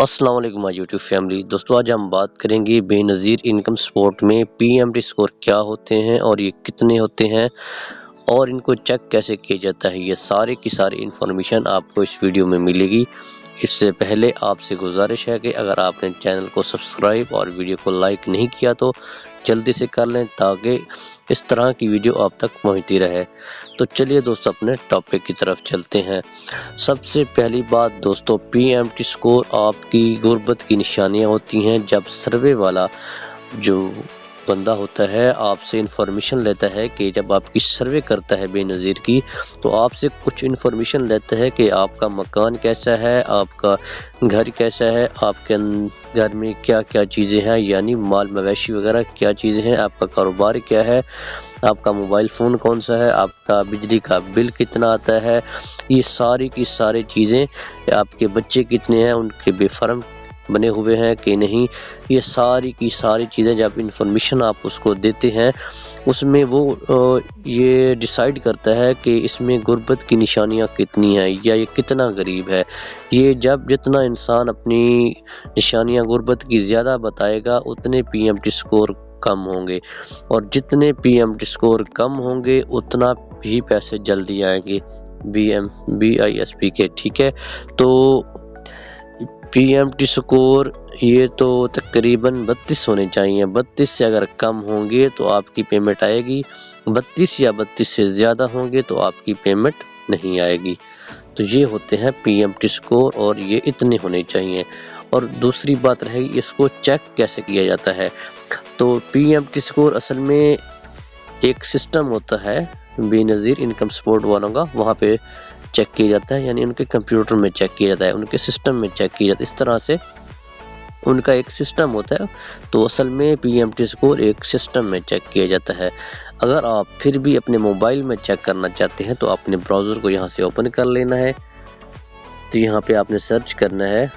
अस्सलाम वालेकुम my YouTube family. दोस्तों आज हम बात करेंगे बेनज़ीर इनकम सपोर्ट में पीएमटी स्कोर क्या होते हैं और ये कितने होते हैं और इनको चेक कैसे किया जाता है। ये सारे की सारी इन्फॉर्मेशन आपको इस वीडियो में मिलेगी। इससे पहले आपसे गुजारिश है कि अगर आपने चैनल को सब्सक्राइब और वीडियो को लाइक नहीं किया तो जल्दी से कर लें ताकि इस तरह की वीडियो आप तक पहुंचती रहे। तो चलिए दोस्तों अपने टॉपिक की तरफ चलते हैं। सबसे पहली बात दोस्तों, पीएमटी स्कोर आपकी गुर्बत की निशानियां होती हैं। जब सर्वे वाला जो बंदा होता है आपसे इन्फॉर्मेशन लेता है कि जब आपकी सर्वे करता है बेनज़ीर की, तो आपसे कुछ इन्फॉर्मेशन लेता है कि आपका मकान कैसा है, आपका घर कैसा है, आपके घर में क्या क्या चीज़ें हैं, यानी माल मवेशी वगैरह क्या चीज़ें हैं, आपका कारोबार क्या है, आपका मोबाइल फ़ोन कौन सा है, आपका बिजली का बिल कितना आता है, ये सारी की सारी चीज़ें, आपके बच्चे कितने हैं, उनके बेफर्म बने हुए हैं कि नहीं, ये सारी की सारी चीज़ें जब इन्फॉर्मेशन आप उसको देते हैं उसमें वो ये डिसाइड करता है कि इसमें गुर्बत की निशानियां कितनी हैं या ये कितना गरीब है। ये जब जितना इंसान अपनी निशानियां गुर्बत की ज़्यादा बताएगा उतने पीएमटी स्कोर कम होंगे, और जितने पीएमटी स्कोर कम होंगे उतना ही पैसे जल्दी आएंगे BISP के। ठीक है, तो पीएमटी स्कोर ये तो तकरीबन 32 होने चाहिए। 32 से अगर कम होंगे तो आपकी पेमेंट आएगी, 32 या 32 से ज़्यादा होंगे तो आपकी पेमेंट नहीं आएगी। तो ये होते हैं पीएमटी स्कोर और ये इतने होने चाहिए। और दूसरी बात रही इसको चेक कैसे किया जाता है। तो पीएमटी स्कोर असल में एक सिस्टम होता है बेनज़ीर इनकम सपोर्ट वालों का, वहाँ पे चेक किया जाता है, यानी उनके कंप्यूटर में चेक किया जाता है, उनके सिस्टम में चेक किया जाता है। इस तरह से उनका एक सिस्टम होता है। तो असल में पीएमटी स्कोर एक सिस्टम में चेक किया जाता है। अगर आप फिर भी अपने मोबाइल में चेक करना चाहते हैं तो अपने ब्राउज़र को यहाँ से ओपन कर लेना है। तो यहाँ पे आपने सर्च करना है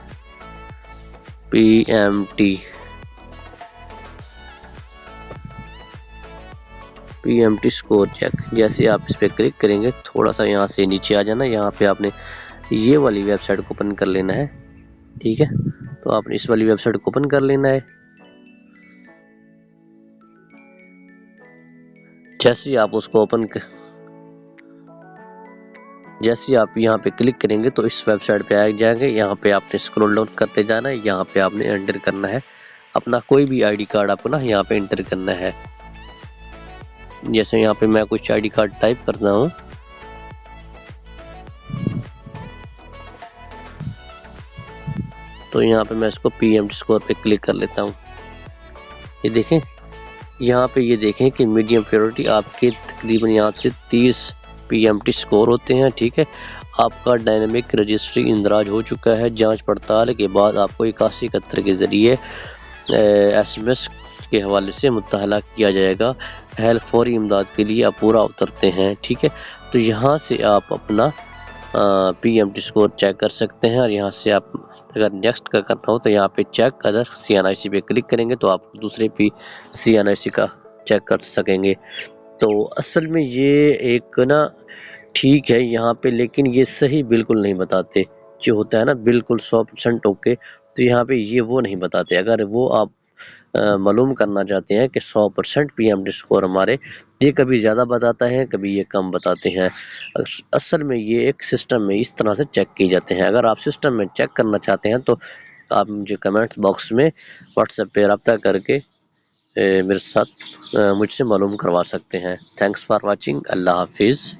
पीएमटी स्कोर चेक। जैसे आप इस पर क्लिक करेंगे थोड़ा सा यहाँ से नीचे आ जाना, यहाँ पे आपने ये वाली वेबसाइट को ओपन कर लेना है। ठीक है, तो आपने इस वाली वेबसाइट को ओपन कर लेना है। जैसे आप उसको जैसे आप यहाँ पे क्लिक करेंगे तो इस वेबसाइट पे आ जाएंगे। यहाँ पे आपने स्क्रॉल डाउन करते जाना है, यहाँ पे आपने एंटर करना है अपना कोई भी आईडी कार्ड, आपको ना यहाँ पे एंटर करना है। जैसे यहाँ पे मैं कुछ आईडी कार्ड टाइप करता हूँ, तो यहाँ पे मैं इसको पीएमटी स्कोर पे क्लिक कर लेता हूँ। ये देखें, यहाँ पे ये देखें कि मीडियम प्रायोरिटी आपके तकरीबन यहाँ से 30 पीएमटी स्कोर होते हैं। ठीक है, आपका डायनेमिक रजिस्ट्री इंदराज हो चुका है। जांच पड़ताल के बाद आपको 8171 के ज़रिए SMS के हवाले से मुत्तहला किया जाएगा। हेल्प फौरी इमदाद के लिए आप पूरा उतरते हैं। ठीक है, तो यहाँ से आप अपना पीएमटी स्कोर चेक कर सकते हैं। और यहाँ से आप अगर नेक्स्ट का करना हो तो यहाँ पे चेक अदर CNIC पे क्लिक करेंगे तो आप दूसरे भी CNIC का चेक कर सकेंगे। तो असल में ये एक ना ठीक है यहाँ पे, लेकिन ये सही बिल्कुल नहीं बताते। जो होता है ना बिल्कुल 100% ओके, तो यहाँ पे ये वो नहीं बताते। अगर वो आप मालूम करना चाहते हैं कि 100% पीएमटी स्कोर हमारे, ये कभी ज़्यादा बताता है कभी ये कम बताते हैं। असल में ये एक सिस्टम में इस तरह से चेक किए जाते हैं। अगर आप सिस्टम में चेक करना चाहते हैं तो आप मुझे कमेंट्स बॉक्स में व्हाट्सएप पे रब्ता करके मेरे साथ मुझसे मालूम करवा सकते हैं। Thanks for watching. अल्लाह हाफिज़।